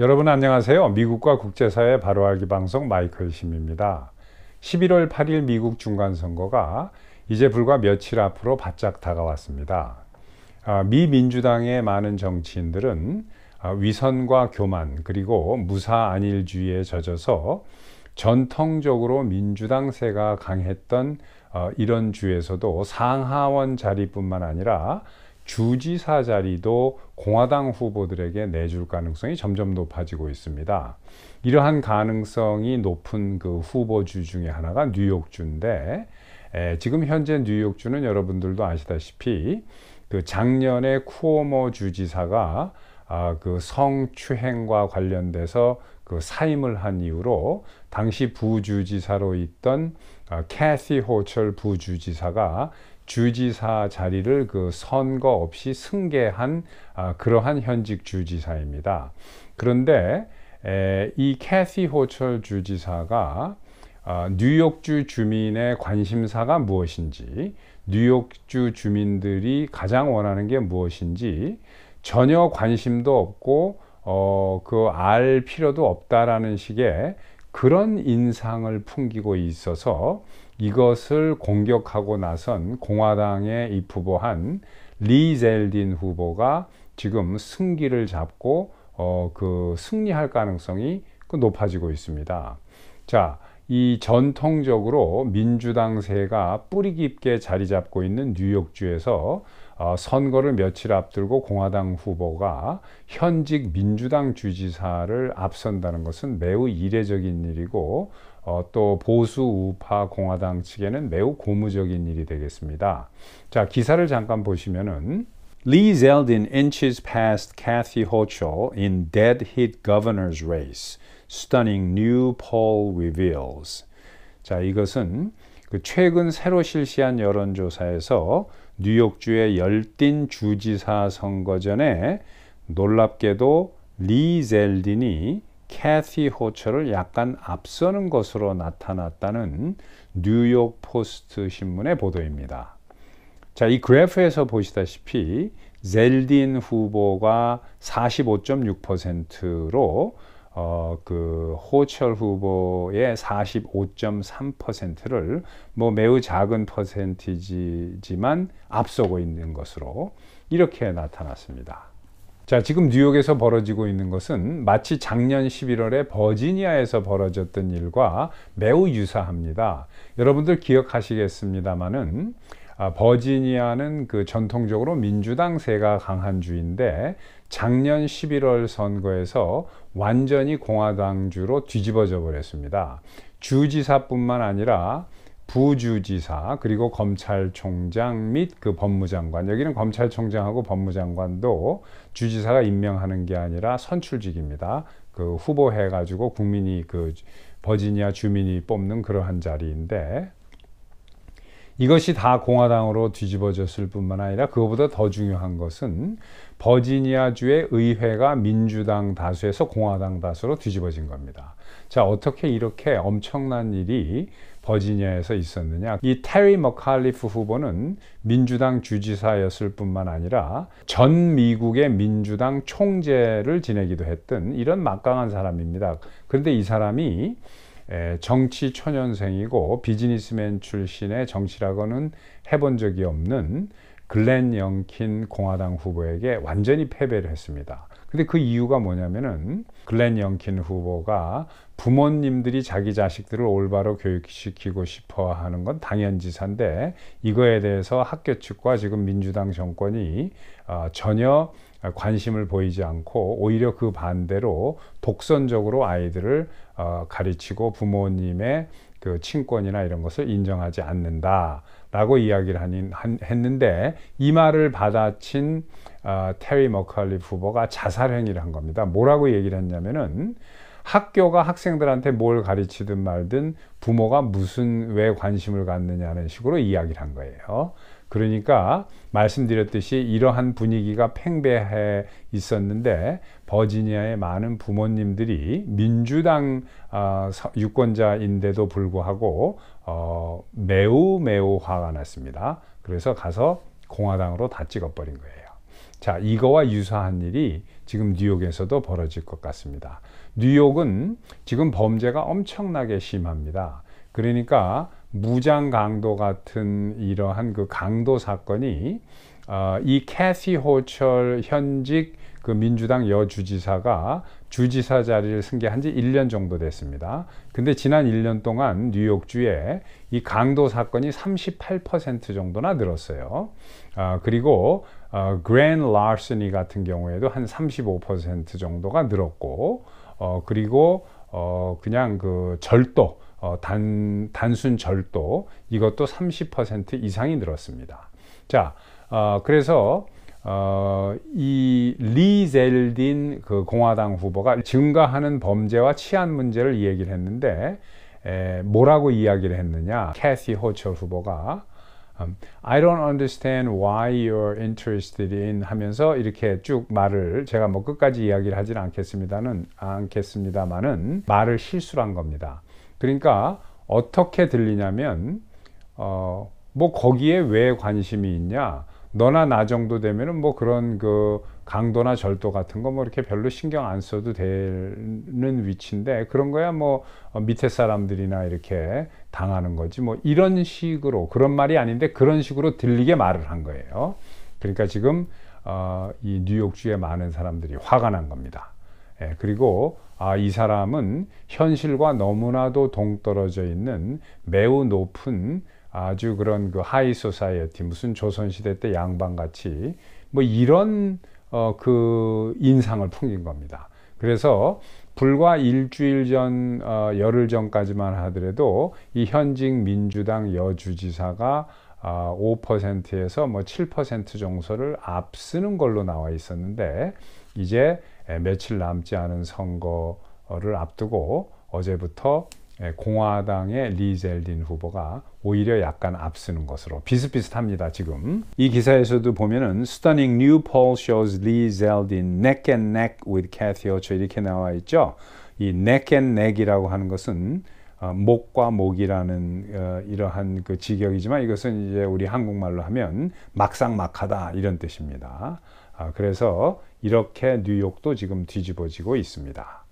여러분 안녕하세요. 미국과 국제사회 바로알기 방송 마이클 심입니다. 11월 8일 미국 중간선거가 이제 불과 며칠 앞으로 바짝 다가왔습니다. 미 민주당의 많은 정치인들은 위선과 교만 그리고 무사안일주의에 젖어서 전통적으로 민주당세가 강했던 이런 주에서도 상하원 자리뿐만 아니라 주지사 자리도 공화당 후보들에게 내줄 가능성이 점점 높아지고 있습니다. 이러한 가능성이 높은 그 후보주 중에 하나가 뉴욕주인데, 지금 현재 뉴욕주는 여러분들도 아시다시피 그 작년에 쿠오모 주지사가 그 성추행과 관련돼서 그 사임을 한 이후로 당시 부주지사로 있던 캐시 호철 부주지사가 주지사 자리를 그 선거 없이 승계한 그러한 현직 주지사입니다. 그런데 이 캐시 호철 주지사가 뉴욕주 주민의 관심사가 무엇인지, 뉴욕주 주민들이 가장 원하는 게 무엇인지 전혀 관심도 없고 그 알 필요도 없다라는 식의 그런 인상을 풍기고 있어서 이것을 공격하고 나선 공화당의 입후보한 리 젤딘 후보가 지금 승기를 잡고 그 승리할 가능성이 높아지고 있습니다. 자, 이 전통적으로 민주당세가 뿌리 깊게 자리 잡고 있는 뉴욕주에서 선거를 며칠 앞두고 공화당 후보가 현직 민주당 주지사를 앞선다는 것은 매우 이례적인 일이고 또 보수 우파 공화당 측에는 매우 고무적인 일이 되겠습니다. 자, 기사를 잠깐 보시면은 Lee Zeldin inches past Kathy Hochul in dead heat governor's race. Stunning new poll reveals. 자, 이것은 그 최근 새로 실시한 여론조사에서 뉴욕주의 열띤 주지사 선거 전에 놀랍게도 리 젤딘이 캐시 호철을 약간 앞서는 것으로 나타났다는 뉴욕 포스트 신문의 보도입니다. 자, 이 그래프에서 보시다시피 젤딘 후보가 45.6%로 그 호철 후보의 45.3%를 매우 작은 퍼센티지지만 앞서고 있는 것으로 이렇게 나타났습니다. 자, 지금 뉴욕에서 벌어지고 있는 것은 마치 작년 11월에 버지니아에서 벌어졌던 일과 매우 유사합니다. 여러분들 기억하시겠습니다마는 버지니아는 그 전통적으로 민주당세가 강한 주인데 작년 11월 선거에서 완전히 공화당주로 뒤집어져 버렸습니다. 주지사뿐만 아니라 부주지사 그리고 검찰총장 및 그 법무장관, 여기는 검찰총장하고 법무장관도 주지사가 임명하는 게 아니라 선출직입니다. 그 후보해 가지고 국민이 그 버지니아 주민이 뽑는 그러한 자리인데, 이것이 다 공화당으로 뒤집어졌을 뿐만 아니라 그것보다 더 중요한 것은 버지니아주의 의회가 민주당 다수에서 공화당 다수로 뒤집어진 겁니다. 자, 어떻게 이렇게 엄청난 일이 버지니아에서 있었느냐? 이 테리 머칼리프 후보는 민주당 주지사였을 뿐만 아니라 전 미국의 민주당 총재를 지내기도 했던 이런 막강한 사람입니다. 그런데 이 사람이 정치 초년생이고 비즈니스맨 출신의 정치라고는 해본 적이 없는 글렌 영킨 공화당 후보에게 완전히 패배를 했습니다. 근데 그 이유가 뭐냐면은 글렌 영킨 후보가 부모님들이 자기 자식들을 올바로 교육시키고 싶어 하는 건 당연지사인데, 이거에 대해서 학교 측과 지금 민주당 정권이 전혀 관심을 보이지 않고 오히려 그 반대로 독선적으로 아이들을 가르치고 부모님의 그 친권이나 이런 것을 인정하지 않는다라고 이야기를 했는데, 이 말을 받아친 테리 머칼리프 후보가 자살행위를 한 겁니다. 뭐라고 얘기를 했냐면은 학교가 학생들한테 뭘 가르치든 말든 부모가 왜 관심을 갖느냐는 식으로 이야기를 한 거예요. 그러니까 말씀드렸듯이 이러한 분위기가 팽배해 있었는데 버지니아의 많은 부모님들이 민주당 유권자인데도 불구하고 매우 화가 났습니다. 그래서 가서 공화당으로 다 찍어버린 거예요. 자, 이거와 유사한 일이 지금 뉴욕에서도 벌어질 것 같습니다. 뉴욕은 지금 범죄가 엄청나게 심합니다. 그러니까 무장 강도 같은 이러한 그 강도 사건이 이 캐시 호철 현직 그 민주당 여주지사가 주지사 자리를 승계한 지 1년 정도 됐습니다. 근데 지난 1년 동안 뉴욕주에 이 강도 사건이 38% 정도나 늘었어요. 그리고 그랜 라슨이 같은 경우에도 한 35% 정도가 늘었고, 그리고 그냥 그 절도, 단순 절도, 이것도 30% 이상이 늘었습니다. 자, 그래서 이 리 젤딘 그 공화당 후보가 증가하는 범죄와 치안 문제를 얘기를 했는데, 뭐라고 이야기를 했느냐? 캐시 호철 후보가 I don't understand why you're interested in 하면서 이렇게 쭉 말을, 제가 뭐 끝까지 이야기를 하지는 않겠습니다만은 말을 실수를 한 겁니다. 그러니까 어떻게 들리냐면 뭐 거기에 왜 관심이 있냐? 너나 나 정도 되면은 뭐 그런 그 강도나 절도 같은 거 뭐 이렇게 별로 신경 안 써도 되는 위치인데, 그런 거야 뭐 밑에 사람들이나 이렇게 당하는 거지 뭐, 이런 식으로, 그런 말이 아닌데 그런 식으로 들리게 말을 한 거예요. 그러니까 지금 이 뉴욕주에 많은 사람들이 화가 난 겁니다. 그리고 이 사람은 현실과 너무나도 동떨어져 있는 매우 높은 아주 그런 그 하이 소사이어티, 무슨 조선시대 때 양반같이 뭐 이런 그 인상을 풍긴 겁니다. 그래서 불과 일주일 전, 열흘 전까지만 하더라도 이 현직 민주당 여주지사가 5%에서 뭐 7% 정도를 앞서는 걸로 나와 있었는데, 이제 며칠 남지 않은 선거를 앞두고 어제부터 공화당의 리 젤딘 후보가 오히려 약간 앞서는 것으로 비슷비슷합니다. 지금 이 기사에서도 보면은 Stunning new poll shows Lee Zeldin neck and neck with Kathy Hochul 이렇게 나와 있죠. 이 neck and neck이라고 하는 것은 목과 목이라는 이러한 그 직역이지만, 이것은 이제 우리 한국말로 하면 막상막하다 이런 뜻입니다. 그래서 이렇게 뉴욕도 지금 뒤집어지고 있습니다.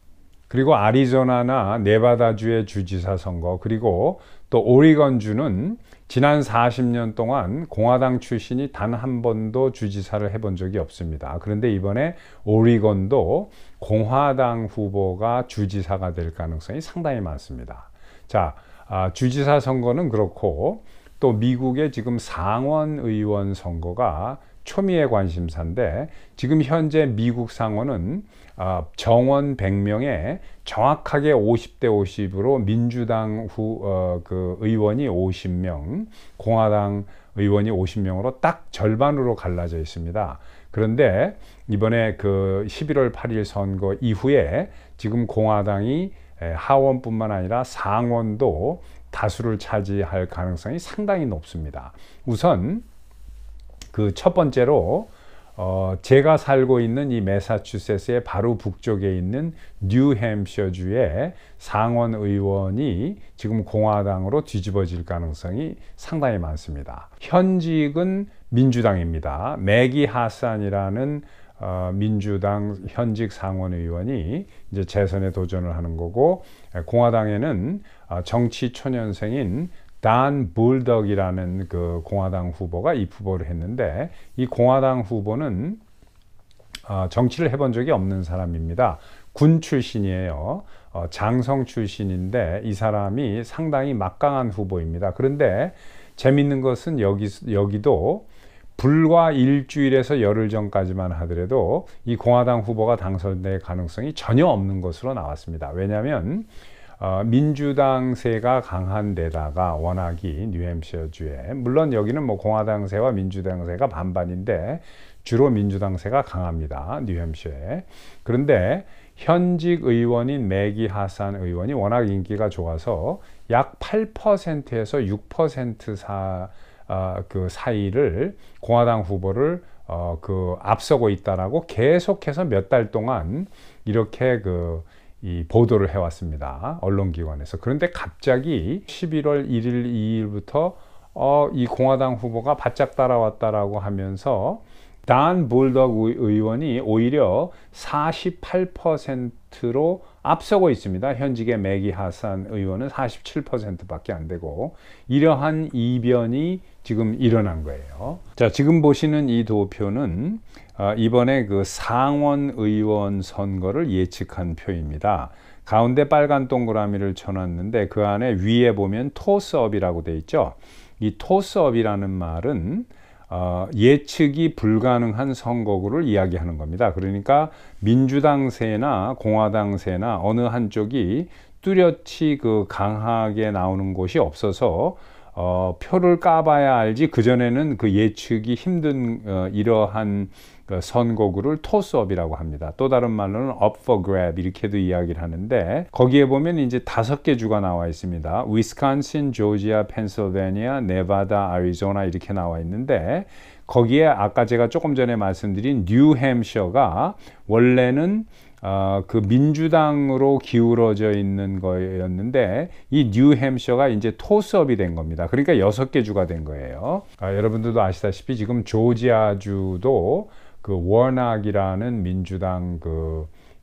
그리고 아리조나나 네바다주의 주지사 선거, 그리고 또 오리건주는 지난 40년 동안 공화당 출신이 단 한 번도 주지사를 해본 적이 없습니다. 그런데 이번에 오리건도 공화당 후보가 주지사가 될 가능성이 상당히 많습니다. 자, 주지사 선거는 그렇고, 또 미국의 지금 상원 의원 선거가 초미의 관심사인데, 지금 현재 미국 상원은 정원 100명에 정확하게 50대 50으로 민주당 그 의원이 50명, 공화당 의원이 50명으로 딱 절반으로 갈라져 있습니다. 그런데 이번에 그 11월 8일 선거 이후에 지금 공화당이 하원뿐만 아니라 상원도 다수를 차지할 가능성이 상당히 높습니다. 우선 그 첫 번째로 제가 살고 있는 이 매사추세츠의 바로 북쪽에 있는 뉴햄셔주의 상원 의원이 지금 공화당으로 뒤집어질 가능성이 상당히 많습니다. 현직은 민주당입니다. 매기 하산이라는 민주당 현직 상원 의원이 이제 재선에 도전을 하는 거고, 공화당에는 정치 초년생인 단 불덕이라는 그 공화당 후보가 입후보를 했는데, 이 공화당 후보는 정치를 해본 적이 없는 사람입니다. 군 출신이에요. 장성 출신인데 이 사람이 상당히 막강한 후보입니다. 그런데 재밌는 것은 여기도 불과 일주일에서 열흘 전까지만 하더라도 이 공화당 후보가 당선될 가능성이 전혀 없는 것으로 나왔습니다. 왜냐하면 민주당세가 강한 데다가 워낙이 뉴햄셔주에, 물론 여기는 뭐 공화당세와 민주당세가 반반인데 주로 민주당세가 강합니다. 뉴햄셔에. 그런데 현직 의원인 매기 하산 의원이 워낙 인기가 좋아서 약 8%에서 6% 그 사이를 공화당 후보를 그 앞서고 있다라고 계속해서 몇 달 동안 이렇게 이 보도를 해왔습니다. 언론기관에서. 그런데 갑자기 11월 1일, 2일부터 이 공화당 후보가 바짝 따라왔다라고 하면서 단 불덕 의원이 오히려 48%로 앞서고 있습니다. 현직의 매기 하산 의원은 47%밖에 안 되고, 이러한 이변이 지금 일어난 거예요. 자, 지금 보시는 이 도표는 이번에 그 상원 의원 선거를 예측한 표입니다. 가운데 빨간 동그라미를 쳐놨는데 그 안에 위에 보면 토스업이라고 돼 있죠. 이 토스업이라는 말은 예측이 불가능한 선거구를 이야기하는 겁니다. 그러니까 민주당세나 공화당세나 어느 한쪽이 뚜렷이 그 강하게 나오는 곳이 없어서 표를 까봐야 알지, 그전에는 그 예측이 힘든 이러한 선거구를 토스업이라고 합니다. 또 다른 말로는 up for grab 이렇게도 이야기를 하는데, 거기에 보면 이제 5개 주가 나와 있습니다. 위스콘신, 조지아, 펜실베니아, 네바다, 애리조나 이렇게 나와 있는데, 거기에 아까 제가 조금 전에 말씀드린 뉴햄셔가 원래는 그 민주당으로 기울어져 있는 거였는데, 이 뉴햄셔가 이제 토스업이 된 겁니다. 그러니까 6개 주가 된 거예요. 여러분들도 아시다시피 지금 조지아주도 그 워낙이라는 민주당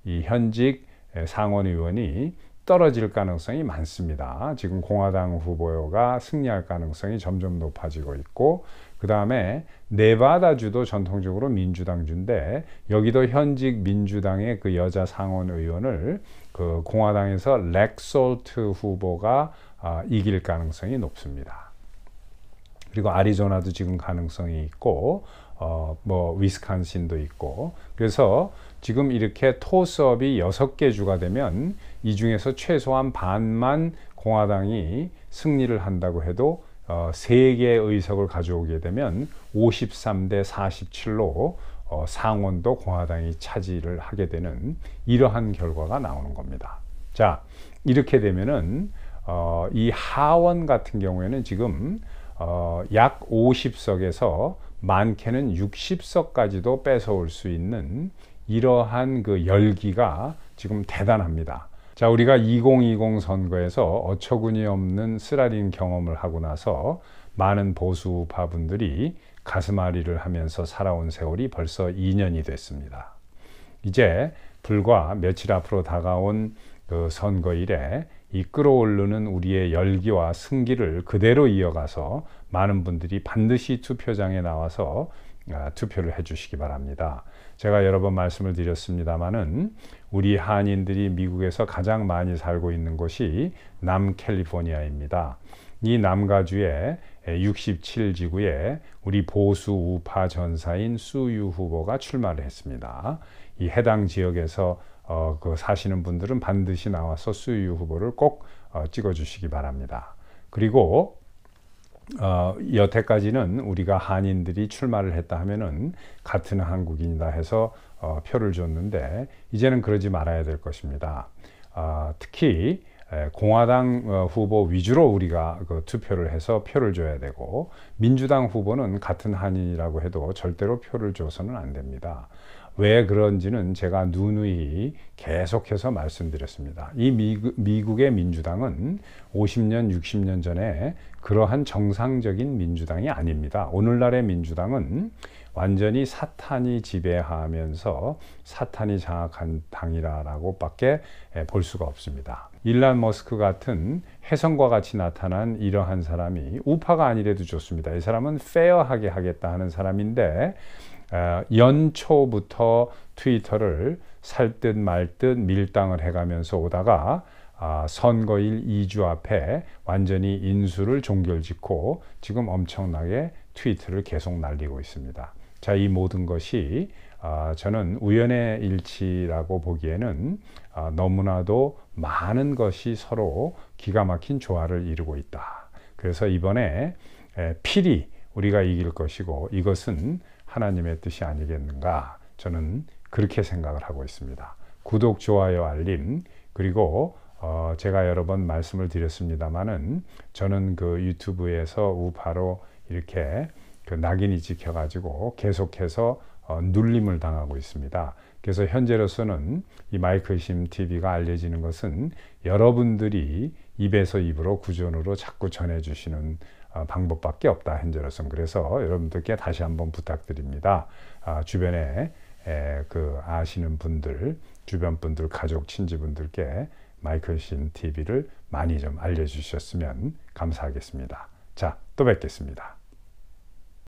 이 현직 상원 의원이 떨어질 가능성이 많습니다. 지금 공화당 후보가 승리할 가능성이 점점 높아지고 있고, 그 다음에 네바다주도 전통적으로 민주당주인데, 여기도 현직 민주당의 그 여자 상원 의원을 그 공화당에서 렉솔트 후보가 이길 가능성이 높습니다. 그리고 애리조나도 지금 가능성이 있고, 위스콘신도 있고, 그래서 지금 이렇게 토스업이 6개 주가 되면 이 중에서 최소한 반만 공화당이 승리를 한다고 해도 3개의 의석을 가져오게 되면 53대 47로 상원도 공화당이 차지를 하게 되는 이러한 결과가 나오는 겁니다. 자, 이렇게 되면은 이 하원 같은 경우에는 지금 약 50석에서 많게는 60석까지도 뺏어올 수 있는 이러한 그 열기가 지금 대단합니다. 자, 우리가 2020 선거에서 어처구니 없는 쓰라린 경험을 하고 나서 많은 보수파 분들이 가슴앓이를 하면서 살아온 세월이 벌써 2년이 됐습니다. 이제 불과 며칠 앞으로 다가온 그 선거일에 이 끌어오르는 우리의 열기와 승기를 그대로 이어가서 많은 분들이 반드시 투표장에 나와서 투표를 해주시기 바랍니다. 제가 여러 번 말씀을 드렸습니다마는 우리 한인들이 미국에서 가장 많이 살고 있는 곳이 남캘리포니아입니다. 이 남가주의 67지구에 우리 보수 우파 전사인 수유 후보가 출마를 했습니다. 이 해당 지역에서 사시는 분들은 반드시 나와서 수유 후보를 꼭 찍어주시기 바랍니다. 그리고 여태까지는 우리가 한인들이 출마를 했다 하면은 같은 한국인이다 해서 표를 줬는데, 이제는 그러지 말아야 될 것입니다. 특히 공화당 후보 위주로 우리가 투표를 해서 표를 줘야 되고, 민주당 후보는 같은 한인이라고 해도 절대로 표를 줘서는 안 됩니다. 왜 그런지는 제가 누누이 계속해서 말씀드렸습니다. 이 미국의 민주당은 50년, 60년 전에 그러한 정상적인 민주당이 아닙니다. 오늘날의 민주당은 완전히 사탄이 지배하면서 사탄이 장악한 당이라고 밖에 볼 수가 없습니다. 일론 머스크 같은 혜성과 같이 나타난 이러한 사람이 우파가 아니래도 좋습니다. 이 사람은 페어하게 하겠다 하는 사람인데, 연초부터 트위터를 살 듯 말 듯 밀당을 해가면서 오다가 선거일 2주 앞에 완전히 인수를 종결짓고 지금 엄청나게 트위터를 계속 날리고 있습니다. 자, 이 모든 것이 저는 우연의 일치라고 보기에는 너무나도 많은 것이 서로 기가 막힌 조화를 이루고 있다. 그래서 이번에 필히 우리가 이길 것이고, 이것은 하나님의 뜻이 아니겠는가, 저는 그렇게 생각을 하고 있습니다. 구독, 좋아요, 알림, 그리고 제가 여러 번 말씀을 드렸습니다마는 저는 그 유튜브에서 우파로 이렇게 그 낙인이 찍혀가지고 계속해서 눌림을 당하고 있습니다. 그래서 현재로서는 이 마이클심 TV가 알려지는 것은 여러분들이 입에서 입으로 구전으로 자꾸 전해주시는 방법밖에 없다, 현재로서는. 그래서 여러분들께 다시 한번 부탁드립니다. 주변에 아시는 분들, 주변 분들, 가족, 친지분들께 마이클 신 TV를 많이 좀 알려주셨으면 감사하겠습니다. 자, 또 뵙겠습니다.